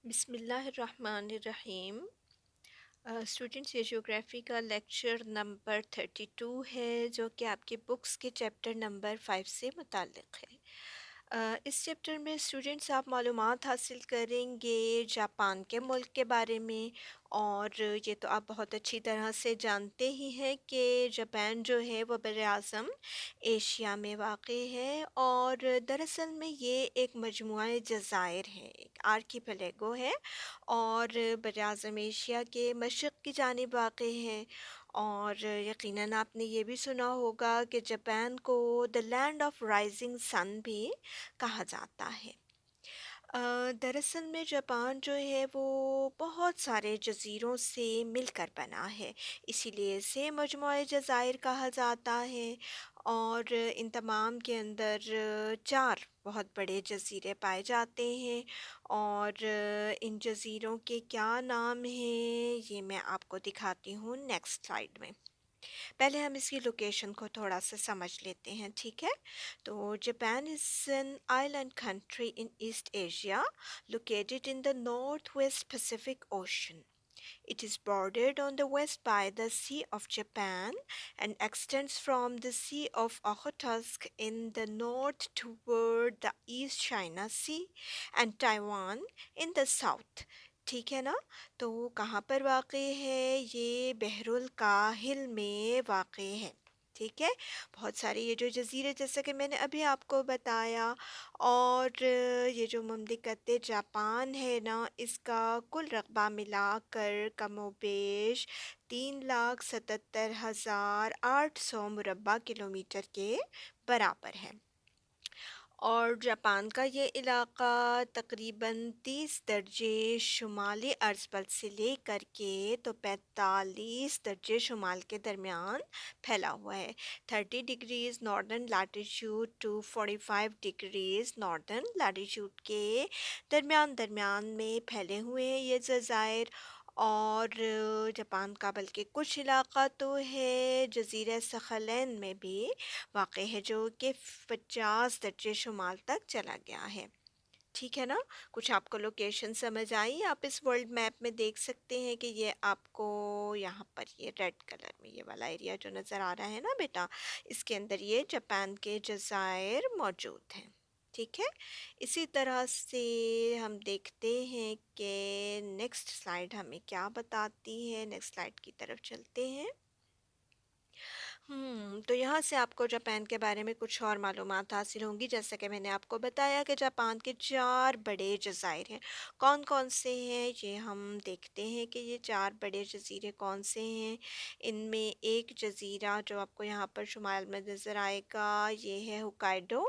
بسم اللہ الرحمن الرحیم۔ اسٹوڈنٹس، یہ جیوگرافی کا لیکچر نمبر 32 ہے جو کہ آپ کی بکس کے چیپٹر نمبر 5 سے متعلق ہے۔ اس چیپٹر میں اسٹوڈنٹس آپ معلومات حاصل کریں گے جاپان کے ملک کے بارے میں، اور یہ تو آپ بہت اچھی طرح سے جانتے ہی ہیں کہ جاپان جو ہے وہ براعظم ایشیا میں واقع ہے، اور دراصل میں یہ ایک مجموعہ جزائر ہے، ایک آرکیپیلاگو ہے، اور براعظم ایشیا کے مشرق کی جانب واقع ہے۔ اور یقیناً آپ نے یہ بھی سنا ہوگا کہ جاپان کو دا لینڈ آف رائزنگ سن بھی کہا جاتا ہے۔ دراصل میں جاپان جو ہے وہ بہت سارے جزیروں سے مل کر بنا ہے، اسی لیے اسے مجموعہ جزائر کہا جاتا ہے، اور ان تمام کے اندر چار بہت بڑے جزیرے پائے جاتے ہیں، اور ان جزیروں کے کیا نام ہیں یہ میں آپ کو دکھاتی ہوں نیکسٹ سلائیڈ میں۔ پہلے ہم اس کی لوکیشن کو تھوڑا سا سمجھ لیتے ہیں، ٹھیک ہے؟ تو Japan is an island country in east Asia located in the northwest Pacific Ocean. It is bordered on the west by the Sea of Japan and extends from the Sea of Okhotsk in the north toward the East China Sea and Taiwan in the south. ٹھیک ہے نا؟ تو کہاں پر واقع ہے؟ یہ بحر الکاہل میں واقع ہے، ٹھیک ہے؟ بہت سارے یہ جو جزیرے جیسا کہ میں نے ابھی آپ کو بتایا، اور یہ جو مملکت جاپان ہے نا، اس کا کل رقبہ ملا کر کم و بیش 3,77,800 مربع کلومیٹر کے برابر ہے، اور جاپان کا یہ علاقہ تقریباً 30 درجے شمالی عرض بل سے لے کر کے تو 45 درجے شمال کے درمیان پھیلا ہوا ہے، 30 degrees northern latitude to 45 degrees northern latitude کے درمیان میں پھیلے ہوئے ہیں یہ جزائر۔ اور جاپان کا بلکہ کچھ علاقہ تو ہے جزیرہ سخالین میں بھی واقع ہے، جو کہ 50 درجے شمال تک چلا گیا ہے، ٹھیک ہے نا؟ کچھ آپ کو لوکیشن سمجھ آئی؟ آپ اس ورلڈ میپ میں دیکھ سکتے ہیں کہ یہ آپ کو یہاں پر یہ ریڈ کلر میں یہ والا ایریا جو نظر آ رہا ہے نا بیٹا، اس کے اندر یہ جاپان کے جزائر موجود ہیں، ٹھیک ہے؟ اسی طرح سے ہم دیکھتے ہیں کہ نیکسٹ سلائیڈ ہمیں کیا بتاتی ہے، نیکسٹ سلائیڈ کی طرف چلتے ہیں۔ تو یہاں سے آپ کو جاپان کے بارے میں کچھ اور معلومات حاصل ہوں گی، جیسا کہ میں نے آپ کو بتایا کہ جاپان کے 4 بڑے جزائر ہیں۔ کون کون سے ہیں یہ ہم دیکھتے ہیں کہ یہ 4 بڑے جزیرے کون سے ہیں۔ ان میں ایک جزیرہ جو آپ کو یہاں پر شمال میں نظر آئے گا یہ ہے ہوکائیڈو،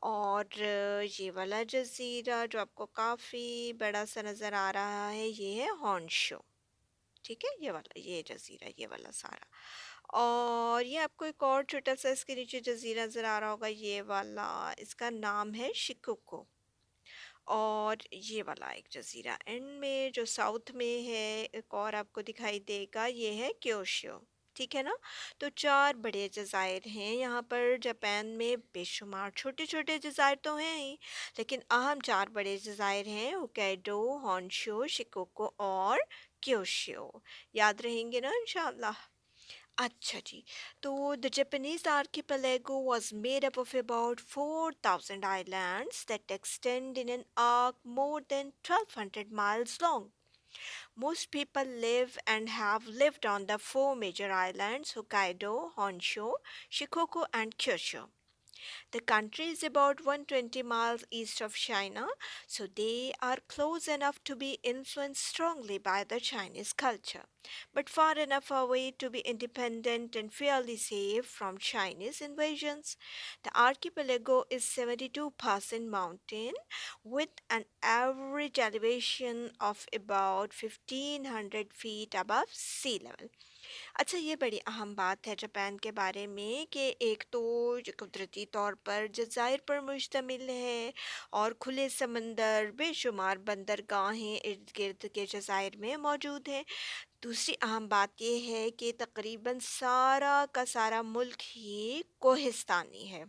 اور یہ والا جزیرہ جو آپ کو کافی بڑا سا نظر آ رہا ہے یہ ہے ہونشو، ٹھیک ہے؟ یہ والا یہ جزیرہ یہ والا سارا، اور یہ آپ کو ایک اور چھوٹا سا اس کے نیچے جزیرہ نظر آ رہا ہوگا یہ والا، اس کا نام ہے شکوکو، اور یہ والا ایک جزیرہ اینڈ میں جو ساؤتھ میں ہے ایک اور آپ کو دکھائی دے گا یہ ہے کیوشیو، ٹھیک ہے نا؟ تو 4 بڑے جزائر ہیں یہاں پر جاپان میں، بے شمار چھوٹے چھوٹے جزائر تو ہیں ہی، لیکن اہم 4 بڑے جزائر ہیں ہوکائیڈو، ہونشو، شکوکو اور کیوشیو، یاد رہیں گے نا انشاءاللہ؟ اچھا جی، تو the Japanese archipelago was made up of about 4,000 islands that extend in an arc more than 1,200 miles long. Most people live and have lived on the 4 major islands Hokkaido, Honshu, Shikoku and Kyushu. The country is about 120 miles east of China, so they are close enough to be influenced strongly by the Chinese culture, but far enough away to be independent and fairly safe from Chinese invasions. The archipelago is 72% mountain, with an average elevation of about 1500 feet above sea level. اچھا، یہ بڑی اہم بات ہے Japan کے بارے میں کہ ایک تو یہ قدرتی طور پر جزائر پر مشتمل ہے، اور کھلے سمندر بے شمار بندرگاہیں ارد گرد کے جزائر میں موجود ہیں۔ دوسری اہم بات یہ ہے کہ تقریباً سارا کا سارا ملک ہی کوہستانی ہے،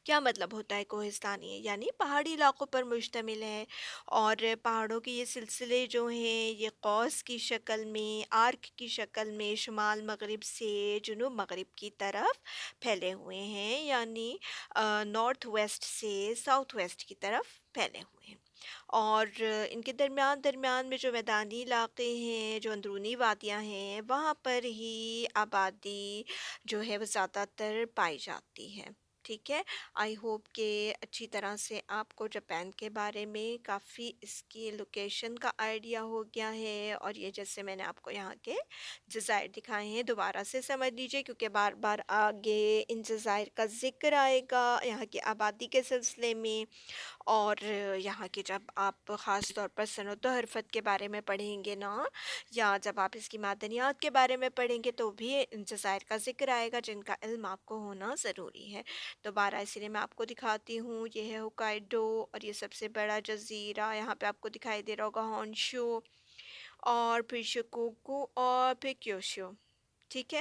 کیا مطلب ہوتا ہے کوہستانی؟ یعنی پہاڑی علاقوں پر مشتمل ہے، اور پہاڑوں کے یہ سلسلے جو ہیں یہ قوس کی شکل میں، آرک کی شکل میں شمال مغرب سے جنوب مغرب کی طرف پھیلے ہوئے ہیں، یعنی نارتھ ویسٹ سے ساؤتھ ویسٹ کی طرف پھیلے ہوئے ہیں، اور ان کے درمیان درمیان میں جو میدانی علاقے ہیں، جو اندرونی وادیاں ہیں، وہاں پر ہی آبادی جو ہے وہ زیادہ تر پائی جاتی ہے۔ ٹھیک ہے، آئی ہوپ کہ اچھی طرح سے آپ کو جاپان کے بارے میں کافی اس کی لوکیشن کا آئیڈیا ہو گیا ہے، اور یہ جیسے میں نے آپ کو یہاں کے جزائر دکھائے ہیں دوبارہ سے سمجھ لیجئے، کیونکہ بار بار آگے ان جزائر کا ذکر آئے گا یہاں کی آبادی کے سلسلے میں، اور یہاں کے جب آپ خاص طور پر صنعت و حرفت کے بارے میں پڑھیں گے نا، یا جب آپ اس کی معدنیات کے بارے میں پڑھیں گے تو بھی ان جزائر کا ذکر آئے گا، جن کا علم آپ کو ہونا ضروری ہے۔ دوبارہ اسی لیے میں آپ کو دکھاتی ہوں، یہ ہے ہوکائیڈو، اور یہ سب سے بڑا جزیرہ یہاں پہ آپ کو دکھائی دے رہا ہوگا ہونشو، اور پھر شکوکو، اور پھر کیوشو۔ ٹھیک ہے،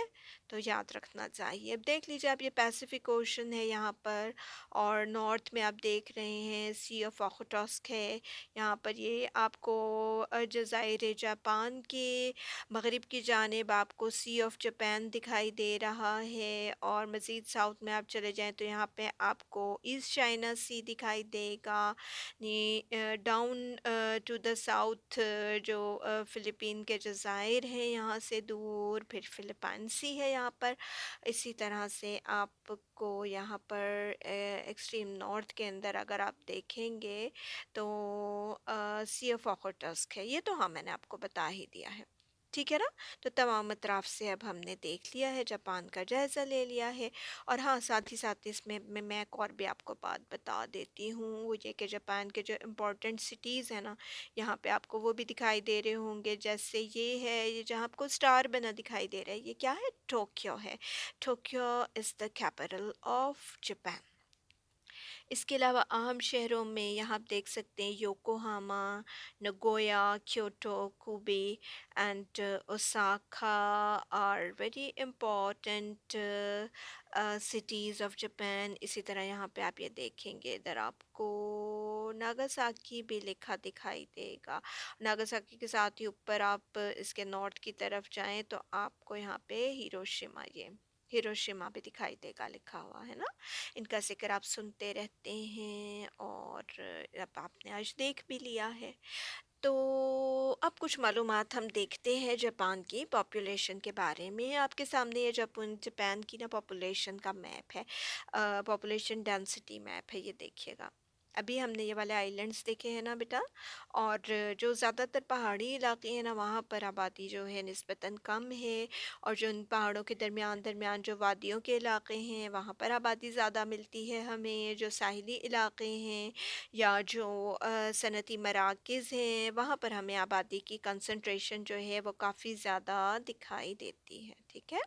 تو یاد رکھنا چاہیے۔ اب دیکھ لیجیے آپ، یہ پیسیفک اوشن ہے یہاں پر، اور نارتھ میں آپ دیکھ رہے ہیں سی آف اوخوٹسک ہے یہاں پر، یہ آپ کو جزائر جاپان کے مغرب کی جانب آپ کو سی آف جاپان دکھائی دے رہا ہے، اور مزید ساؤتھ میں آپ چلے جائیں تو یہاں پہ آپ کو ایسٹ چائنا سی دکھائی دے گا، ڈاؤن ٹو دا ساؤتھ جو فلپین کے جزائر ہیں یہاں سے دور، پھر فلپائن سی ہے یہاں پر۔ اسی طرح سے آپ کو یہاں پر ایکسٹریم نارتھ کے اندر اگر آپ دیکھیں گے تو سی آف اوخوٹسک ہے، یہ تو ہاں میں نے آپ کو بتا ہی دیا ہے۔ ٹھیک ہے نا، تو تمام اطراف سے اب ہم نے دیکھ لیا ہے، جاپان کا جائزہ لے لیا ہے، اور ہاں ساتھ ہی ساتھ اس میں ایک اور بھی آپ کو بات بتا دیتی ہوں، وہ یہ کہ جاپان کے جو امپورٹنٹ سٹیز ہیں نا، یہاں پہ آپ کو وہ بھی دکھائی دے رہے ہوں گے، جیسے یہ ہے، یہ جہاں آپ کو سٹار بنا دکھائی دے رہا ہے، یہ کیا ہے؟ ٹوکیو ہے۔ Tokyo is the capital of Japan. اس کے علاوہ اہم شہروں میں یہاں آپ دیکھ سکتے ہیں Yokohama, Nagoya, Kyoto, Kobe and Osaka are very important cities of Japan. اسی طرح یہاں پہ آپ یہ دیکھیں گے، ادھر آپ کو ناگاساکی بھی لکھا دکھائی دے گا، ناگاساکی کے ساتھ ہی اوپر آپ اس کے نارتھ کی طرف جائیں تو آپ کو یہاں پہ ہیروشیما، یہ ہیروشیما بھی دکھائی دے گا لکھا ہوا ہے نا۔ ان کا ذکر آپ سنتے رہتے ہیں، اور اب آپ نے آج دیکھ بھی لیا ہے۔ تو اب کچھ معلومات ہم دیکھتے ہیں جاپان کی پاپولیشن کے بارے میں۔ آپ کے سامنے یہ جاپان کی نا پاپولیشن کا میپ ہے، پاپولیشن ڈینسٹی میپ ہے، یہ دیکھیے گا۔ ابھی ہم نے یہ والے آئیلینڈز دیکھے ہیں نا بیٹا، اور جو زیادہ تر پہاڑی علاقے ہیں نا وہاں پر آبادی جو ہے نسبتاً کم ہے، اور جو ان پہاڑوں کے درمیان درمیان جو وادیوں کے علاقے ہیں وہاں پر آبادی زیادہ ملتی ہے ہمیں، جو ساحلی علاقے ہیں یا جو صنعتی مراکز ہیں وہاں پر ہمیں آبادی کی کنسنٹریشن جو ہے وہ کافی زیادہ دکھائی دیتی ہے۔ ٹھیک ہے،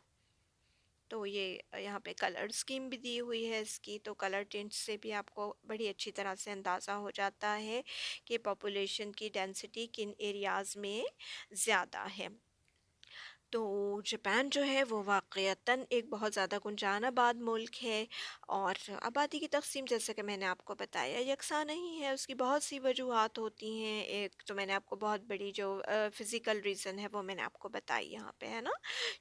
تو یہ یہاں پہ کلر اسکیم بھی دی ہوئی ہے اس کی، تو کلر ٹینٹ سے بھی آپ کو بڑی اچھی طرح سے اندازہ ہو جاتا ہے کہ پاپولیشن کی ڈینسٹی کن ایریاز میں زیادہ ہے۔ تو جاپان جو ہے وہ واقعتاً ایک بہت زیادہ گنجان آباد ملک ہے، اور آبادی کی تقسیم جیسا کہ میں نے آپ کو بتایا یکساں نہیں ہے، اس کی بہت سی وجوہات ہوتی ہیں۔ ایک تو میں نے آپ کو بہت بڑی جو فزیکل ریزن ہے وہ میں نے آپ کو بتائی یہاں پہ ہے نا،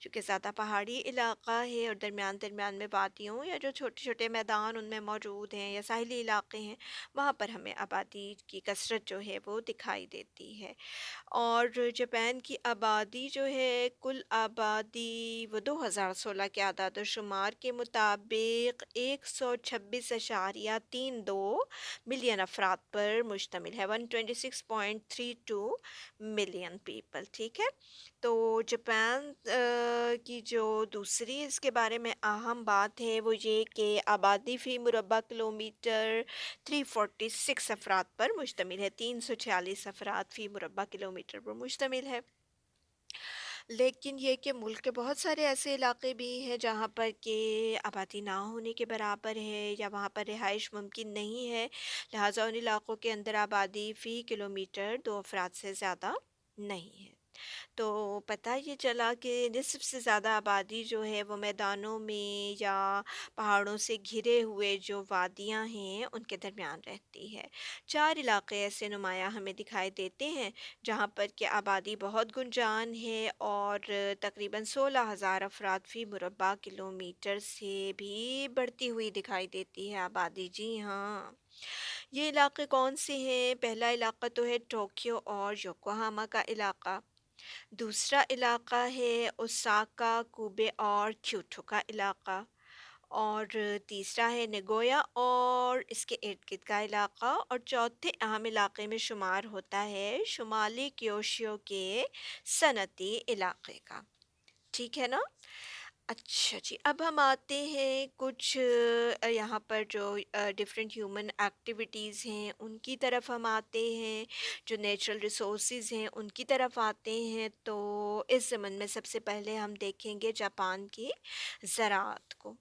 کیونکہ زیادہ پہاڑی علاقہ ہے اور درمیان درمیان میں وادیوں یا جو چھوٹے چھوٹے میدان ان میں موجود ہیں یا ساحلی علاقے ہیں وہاں پر ہمیں آبادی کی کثرت جو ہے وہ دکھائی دیتی ہے۔ اور جاپان کی آبادی جو ہے، کل آبادی وہ 2016 کے اعداد و شمار کے مطابق 126.32 ملین افراد پر مشتمل ہے، 126.32 ملین پیپل۔ ٹھیک ہے، تو جاپان کی جو دوسری اس کے بارے میں اہم بات ہے وہ یہ کہ آبادی فی مربع کلومیٹر 346 افراد پر مشتمل ہے، 346 افراد فی مربع کلومیٹر پر مشتمل ہے۔ لیکن یہ کہ ملک کے بہت سارے ایسے علاقے بھی ہیں جہاں پر کہ آبادی نہ ہونے کے برابر ہے یا وہاں پر رہائش ممکن نہیں ہے، لہٰذا ان علاقوں کے اندر آبادی فی کلومیٹر 2 افراد سے زیادہ نہیں ہے۔ تو پتہ یہ چلا کہ نصف سے زیادہ آبادی جو ہے وہ میدانوں میں یا پہاڑوں سے گھرے ہوئے جو وادیاں ہیں ان کے درمیان رہتی ہے۔ چار علاقے ایسے نمایاں ہمیں دکھائی دیتے ہیں جہاں پر کہ آبادی بہت گنجان ہے اور تقریباً 16,000 افراد فی مربع کلومیٹر سے بھی بڑھتی ہوئی دکھائی دیتی ہے آبادی، جی ہاں۔ یہ علاقے کون سے ہیں؟ پہلا علاقہ تو ہے ٹوکیو اور یوکوہاما کا علاقہ، دوسرا علاقہ ہے اوساکا، کوبے اور کیوٹو کا علاقہ، اور تیسرا ہے نگویا اور اس کے ارد گرد کا علاقہ، اور چوتھے اہم علاقے میں شمار ہوتا ہے شمالی کیوشیو کے صنعتی علاقے کا۔ ٹھیک ہے نا؟ اچھا جی، اب ہم آتے ہیں کچھ یہاں پر جو ڈفرینٹ ہیومن ایکٹیویٹیز ہیں ان کی طرف ہم آتے ہیں، جو نیچرل ریسورسز ہیں ان کی طرف آتے ہیں۔ تو اس ضمن میں سب سے پہلے ہم دیکھیں گے جاپان کی زراعت کو۔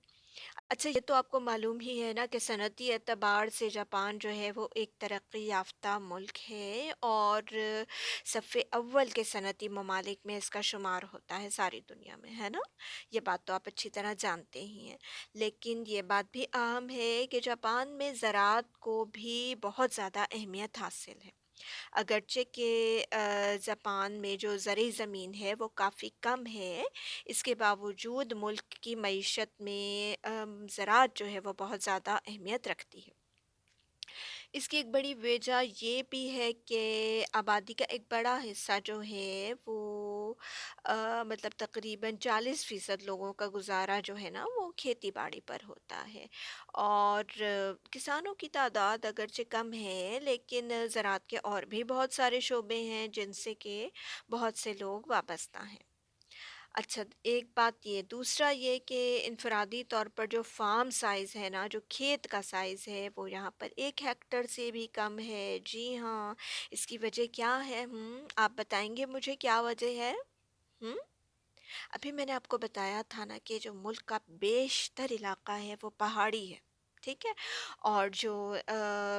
اچھا، یہ تو آپ کو معلوم ہی ہے نا کہ صنعتی اعتبار سے جاپان جو ہے وہ ایک ترقی یافتہ ملک ہے اور صف اول کے صنعتی ممالک میں اس کا شمار ہوتا ہے ساری دنیا میں، ہے نا؟ یہ بات تو آپ اچھی طرح جانتے ہی ہیں، لیکن یہ بات بھی اہم ہے کہ جاپان میں زراعت کو بھی بہت زیادہ اہمیت حاصل ہے، اگرچہ کہ جاپان میں جو زرعی زمین ہے وہ کافی کم ہے، اس کے باوجود ملک کی معیشت میں زراعت جو ہے وہ بہت زیادہ اہمیت رکھتی ہے۔ اس کی ایک بڑی وجہ یہ بھی ہے کہ آبادی کا ایک بڑا حصہ جو ہے وہ مطلب تقریباً 40% لوگوں کا گزارا جو ہے نا وہ کھیتی باڑی پر ہوتا ہے، اور کسانوں کی تعداد اگرچہ کم ہے لیکن زراعت کے اور بھی بہت سارے شعبے ہیں جن سے کہ بہت سے لوگ وابستہ ہیں۔ اچھا، ایک بات یہ، دوسرا یہ کہ انفرادی طور پر جو فارم سائز ہے نا، جو کھیت کا سائز ہے وہ یہاں پر 1 ہیکٹر سے بھی کم ہے، جی ہاں۔ اس کی وجہ کیا ہے؟ آپ بتائیں گے مجھے کیا وجہ ہے؟ ہم ابھی میں نے آپ کو بتایا تھا نا کہ جو ملک کا بیشتر علاقہ ہے وہ پہاڑی ہے، ٹھیک ہے، اور جو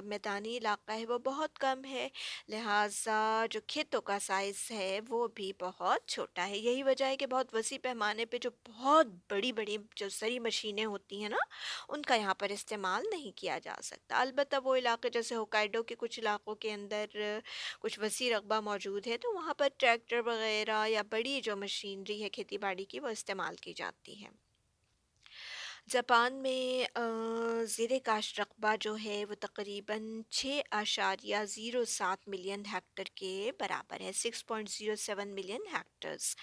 میدانی علاقہ ہے وہ بہت کم ہے، لہٰذا جو کھیتوں کا سائز ہے وہ بھی بہت چھوٹا ہے۔ یہی وجہ ہے کہ بہت وسیع پیمانے پہ جو بہت بڑی بڑی جو زرعی مشینیں ہوتی ہیں نا ان کا یہاں پر استعمال نہیں کیا جا سکتا۔ البتہ وہ علاقے جیسے ہوکائیڈو کے کچھ علاقوں کے اندر کچھ وسیع رقبہ موجود ہے تو وہاں پر ٹریکٹر وغیرہ یا بڑی جو مشینری ہے کھیتی باڑی کی وہ استعمال کی جاتی ہے۔ جاپان میں زیر کاشت رقبہ جو ہے وہ تقریباً 6.07 ملین ہیکٹر کے برابر ہے، 6.07 ملین ہیکٹرز،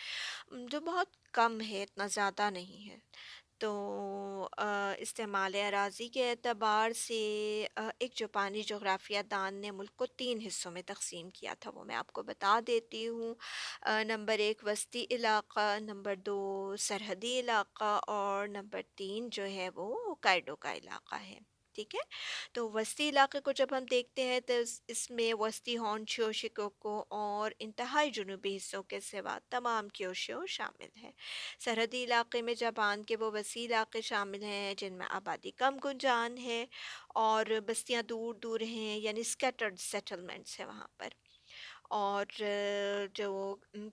جو بہت کم ہے، اتنا زیادہ نہیں ہے۔ تو استعمال اراضی کے اعتبار سے ایک جاپانی جغرافیہ دان نے ملک کو 3 حصوں میں تقسیم کیا تھا، وہ میں آپ کو بتا دیتی ہوں۔ نمبر 1 وسطی علاقہ، نمبر 2 سرحدی علاقہ، اور نمبر 3 جو ہے وہ ہوکائیڈو کا علاقہ ہے، ٹھیک ہے۔ تو وسطی علاقے کو جب ہم دیکھتے ہیں تو اس میں وسطی ہونشو، شیکوکو اور انتہائی جنوبی حصوں کے سوا تمام کیوشو شامل ہے۔ سرحدی علاقے میں جاپان کے وہ وسیع علاقے شامل ہیں جن میں آبادی کم گنجان ہے اور بستیاں دور دور ہیں، یعنی اسکیٹرڈ سیٹلمنٹس ہے وہاں پر، اور جو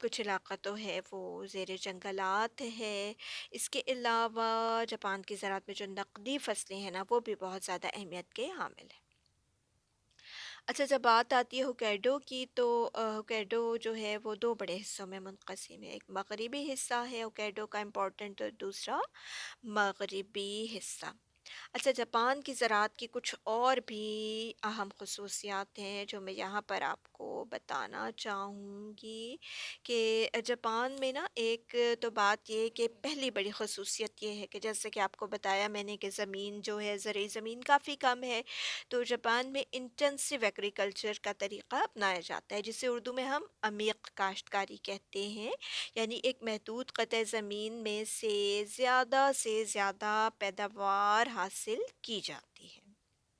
کچھ علاقہ تو ہے وہ زیر جنگلات ہے۔ اس کے علاوہ جاپان کی زراعت میں جو نقدی فصلیں ہیں نا وہ بھی بہت زیادہ اہمیت کے حامل ہیں۔ اچھا، جب بات آتی ہے ہوکائیڈو کی تو ہوکائیڈو جو ہے وہ 2 بڑے حصوں میں منقسم ہے، ایک مغربی حصہ ہے ہوکائیڈو کا امپورٹنٹ، اور دوسرا مغربی حصہ۔ اچھا، جاپان کی زراعت کی کچھ اور بھی اہم خصوصیات ہیں جو میں یہاں پر آپ کو بتانا چاہوں گی کہ جاپان میں نا ایک تو بات یہ کہ پہلی بڑی خصوصیت یہ ہے کہ جیسے کہ آپ کو بتایا میں نے کہ زمین جو ہے زرعی زمین کافی کم ہے، تو جاپان میں انٹینسیو ایگریکلچر کا طریقہ اپنایا جاتا ہے جسے اردو میں ہم عمیق کاشتکاری کہتے ہیں، یعنی ایک محدود قطع زمین میں سے زیادہ پیداوار حاصل کی جاتی ہے،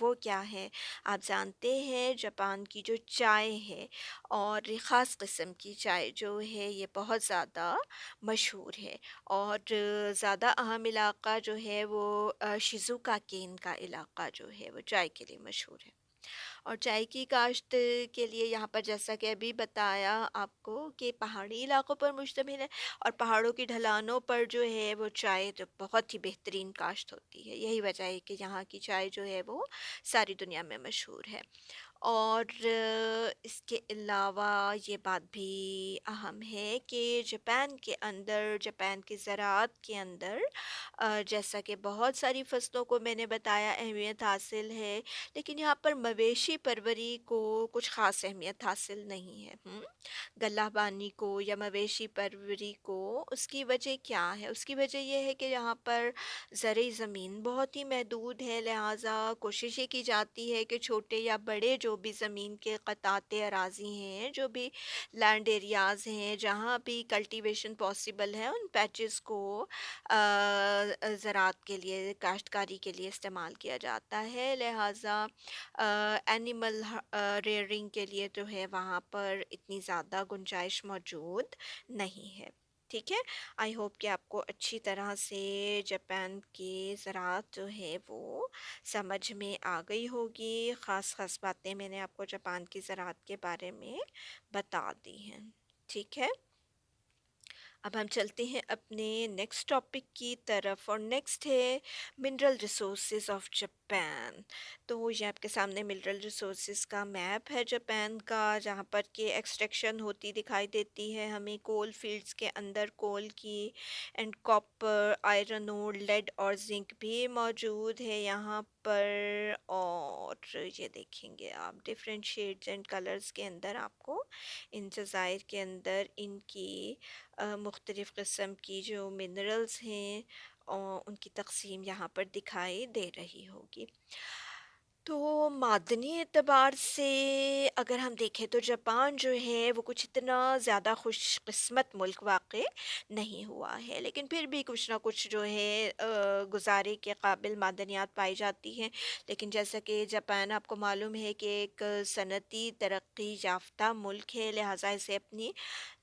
وہ کیا ہے؟ آپ جانتے ہیں جاپان کی جو چائے ہے، اور یہ خاص قسم کی چائے جو ہے یہ بہت زیادہ مشہور ہے، اور زیادہ اہم علاقہ جو ہے وہ شیزوکا کین کا علاقہ جو ہے وہ چائے کے لیے مشہور ہے، اور چائے کی کاشت کے لیے یہاں پر جیسا کہ ابھی بتایا آپ کو کہ پہاڑی علاقوں پر مشتمل ہے، اور پہاڑوں کی ڈھلانوں پر جو ہے وہ چائے جو بہت ہی بہترین کاشت ہوتی ہے، یہی وجہ ہے کہ یہاں کی چائے جو ہے وہ ساری دنیا میں مشہور ہے۔ اور اس کے علاوہ یہ بات بھی اہم ہے کہ جاپان کے اندر، جاپان کی زراعت کے اندر جیسا کہ بہت ساری فصلوں کو میں نے بتایا اہمیت حاصل ہے، لیکن یہاں پر مویشی پروری کو کچھ خاص اہمیت حاصل نہیں ہے۔ غلہ بانی کو یا مویشی پروری کو، اس کی وجہ کیا ہے؟ اس کی وجہ یہ ہے کہ یہاں پر زرعی زمین بہت ہی محدود ہے، لہٰذا کوشش یہ کی جاتی ہے کہ چھوٹے یا بڑے جو بھی زمین کے قطعات اراضی ہیں، جو بھی لینڈ ایریاز ہیں، جہاں بھی کلٹیویشن پاسبل ہے، ان پیچز کو زراعت کے لیے، کاشتکاری کے لیے استعمال کیا جاتا ہے، لہٰذا اینیمل ریئرنگ کے لیے جو ہے وہاں پر اتنی زیادہ گنجائش موجود نہیں ہے۔ ٹھیک ہے، آئی ہوپ کہ آپ کو اچھی طرح سے جاپان کی زراعت جو ہے وہ سمجھ میں آ گئی ہوگی، خاص خاص باتیں میں نے آپ کو جاپان کی زراعت کے بارے میں بتا دی ہیں۔ ٹھیک ہے، اب ہم چلتے ہیں اپنے نیکسٹ ٹاپک کی طرف، اور نیکسٹ ہے منرل ریسورسز آف جاپان۔ تو یہ آپ کے سامنے منرل ریسورسز کا میپ ہے جاپان کا، جہاں پر کہ ایکسٹریکشن ہوتی دکھائی دیتی ہے ہمیں کول فیلڈز کے اندر، کول کی اینڈ کاپر، آئرن اور لیڈ اور زنک بھی موجود ہے یہاں پر، اور یہ دیکھیں گے آپ ڈفرینٹ شیڈز اینڈ کلرز کے اندر آپ کو ان جزائر کے اندر ان کی مختلف قسم کی جو منرلز ہیں ان کی تقسیم یہاں پر دکھائی دے رہی ہوگی۔ تو معدنی اعتبار سے اگر ہم دیکھیں تو جاپان جو ہے وہ کچھ اتنا زیادہ خوش قسمت ملک واقع نہیں ہوا ہے، لیکن پھر بھی کچھ نہ کچھ جو ہے گزارے کے قابل معدنیات پائی جاتی ہیں، لیکن جیسا کہ جاپان آپ کو معلوم ہے کہ ایک صنعتی ترقی یافتہ ملک ہے، لہٰذا اسے اپنی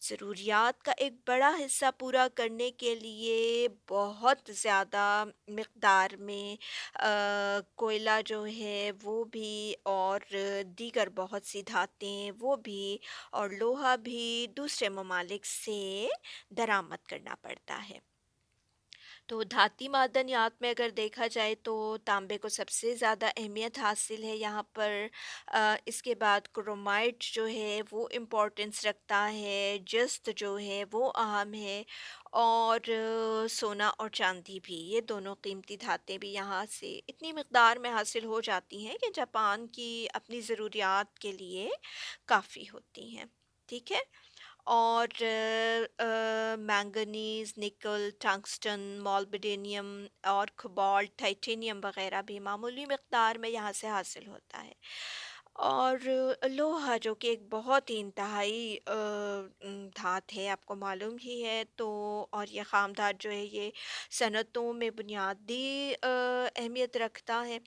ضروریات کا ایک بڑا حصہ پورا کرنے کے لیے بہت زیادہ مقدار میں کوئلہ جو ہے وہ بھی، اور دیگر بہت سی دھاتیں وہ بھی، اور لوہا بھی دوسرے ممالک سے درآمد کرنا پڑتا ہے۔ تو دھاتی معدنیات میں اگر دیکھا جائے تو تانبے کو سب سے زیادہ اہمیت حاصل ہے یہاں پر، اس کے بعد کرومائٹ جو ہے وہ امپورٹنس رکھتا ہے، جست جو ہے وہ اہم ہے، اور سونا اور چاندی بھی، یہ دونوں قیمتی دھاتیں بھی یہاں سے اتنی مقدار میں حاصل ہو جاتی ہیں کہ جاپان کی اپنی ضروریات کے لیے کافی ہوتی ہیں۔ ٹھیک ہے، اور مینگنیز، نکل، ٹنگسٹن، مولبڈینیم اور کوبالٹ، ٹائٹینیم وغیرہ بھی معمولی مقدار میں یہاں سے حاصل ہوتا ہے، اور لوہا جو کہ ایک بہت ہی انتہائی دھات ہے، آپ کو معلوم ہی ہے، تو اور یہ خام دھات جو ہے یہ صنعتوں میں بنیادی اہمیت رکھتا ہے،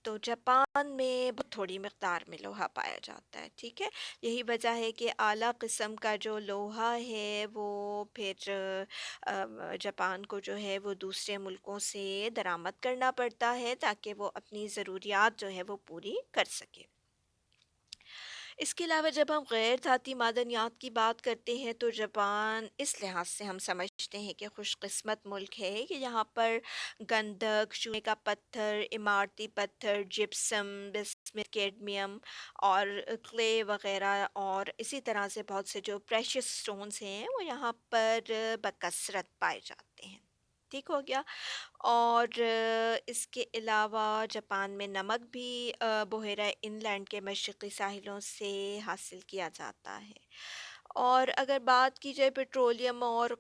تو جاپان میں بہت تھوڑی مقدار میں لوہا پایا جاتا ہے۔ ٹھیک ہے، یہی وجہ ہے کہ اعلیٰ قسم کا جو لوہا ہے وہ پھر جاپان کو جو ہے وہ دوسرے ملکوں سے درآمد کرنا پڑتا ہے تاکہ وہ اپنی ضروریات جو ہے وہ پوری کر سکے۔ اس کے علاوہ جب ہم غیر دھاتی معدنیات کی بات کرتے ہیں تو جاپان اس لحاظ سے ہم سمجھتے ہیں کہ خوش قسمت ملک ہے کہ یہاں پر گندھک، چونے کا پتھر، عمارتی پتھر، جپسم، بسمت، کیڈمیم اور کلے وغیرہ، اور اسی طرح سے بہت سے جو پریشیس سٹونز ہیں وہ یہاں پر بکثرت پائے جاتے ہیں۔ ٹھیک ہو گیا، اور اس کے علاوہ جاپان میں نمک بھی بحیرہ ان لینڈ کے مشرقی ساحلوں سے حاصل کیا جاتا ہے، اور اگر بات کی جائے پیٹرولیم اور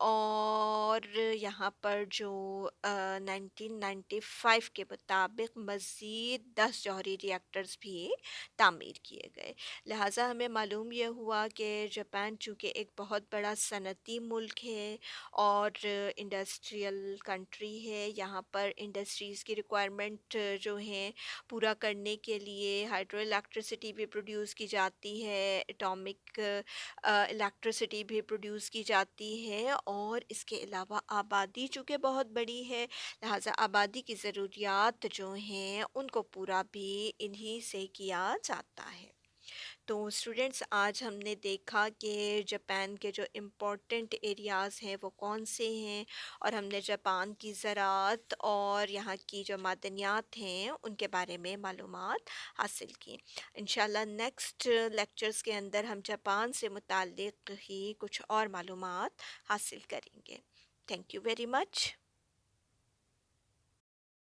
اور یہاں پر جو 1995 کے مطابق مزید 10 جوہری ری ایکٹرز بھی تعمیر کیے گئے۔ لہٰذا ہمیں معلوم یہ ہوا کہ جاپان چونکہ ایک بہت بڑا صنعتی ملک ہے اور انڈسٹریل کنٹری ہے، یہاں پر انڈسٹریز کی ریکوائرمنٹ جو ہیں پورا کرنے کے لیے ہائیڈرو الیکٹریسٹی بھی پروڈیوس کی جاتی ہے، اٹامک الیکٹریسٹی بھی پروڈیوس کی جاتی ہے، اور اس کے علاوہ آبادی چونکہ بہت بڑی ہے، لہٰذا آبادی کی ضروریات جو ہیں ان کو پورا بھی انہی سے کیا جاتا ہے۔ تو اسٹوڈینٹس، آج ہم نے دیکھا کہ جاپان کے جو امپورٹنٹ ایریاز ہیں وہ کون سے ہیں، اور ہم نے جاپان کی زراعت اور یہاں کی جو معدنیات ہیں ان کے بارے میں معلومات حاصل کی۔ انشاءاللہ نیکسٹ لیکچرز کے اندر ہم جاپان سے متعلق ہی کچھ اور معلومات حاصل کریں گے۔ Thank you very much.